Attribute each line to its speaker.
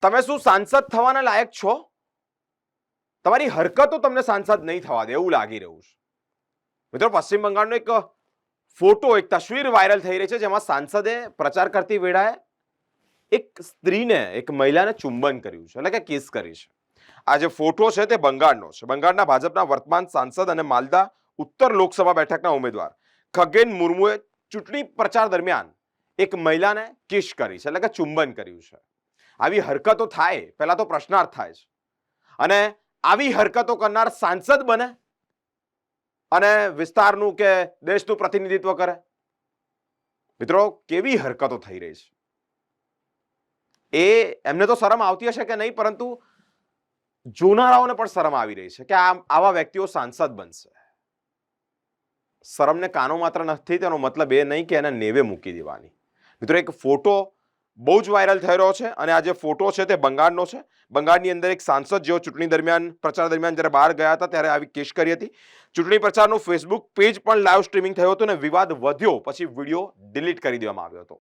Speaker 1: તમે શું સાંસદ થવાના લાયક છો? તમારી હરકતો તમને સાંસદ નહીં થવા દે એવું લાગી રહ્યું છે. મિત્રો, પશ્ચિમ બંગાળનો એક ફોટો, એક તસવીર વાયરલ થઈ રહી છે, જેમાં સાંસદે પ્રચાર કરતી વેળાએ એક સ્ત્રીને, એક મહિલાને ચુંબન કર્યું છે, એટલે કે કિસ કરી છે. આ જે ફોટો છે તે બંગાળનો છે. બંગાળના ભાજપના વર્તમાન સાંસદ અને માલદા ઉત્તર લોકસભા બેઠકના ઉમેદવાર ખગેન મુર્મુએ ચૂંટણી પ્રચાર દરમિયાન એક મહિલાને કિસ કરી છે, એટલે કે ચુંબન કર્યું છે. આવી હરકતો થાય, પહેલા તો પ્રશ્નાર્થ થાય છે. અને આવી હરકતો કરનાર સાંસદ બને અને વિસ્તારનું કે દેશનું પ્રતિનિધિત્વ કરે? મિત્રો, કેવી હરકતો થઈ રહી છે. એમને તો શરમ આવતી હશે કે નહીં, પરંતુ જોનારાઓને પણ શરમ આવી રહી છે કે આવા વ્યક્તિઓ સાંસદ બનશે. શરમને કાનો માત્ર નથી, તેનો મતલબ એ નહીં કે એને નેવે મૂકી દેવાની. મિત્રો, એક ફોટો બહુ જ વાયરલ થઈ રહ્યો છે અને આ જે ફોટો છે તે બંગાળનો છે. બંગાળની અંદર એક સાંસદ જેઓ ચૂંટણી દરમિયાન, પ્રચાર દરમિયાન જ્યારે બહાર ગયા હતા ત્યારે આવી કેસ કરી હતી. ચૂંટણી પ્રચારનું ફેસબુક પેજ પણ લાઈવ સ્ટ્રીમિંગ થયું હતું અને વિવાદ વધ્યો, પછી વિડીયો ડિલીટ કરી દેવામાં આવ્યો હતો.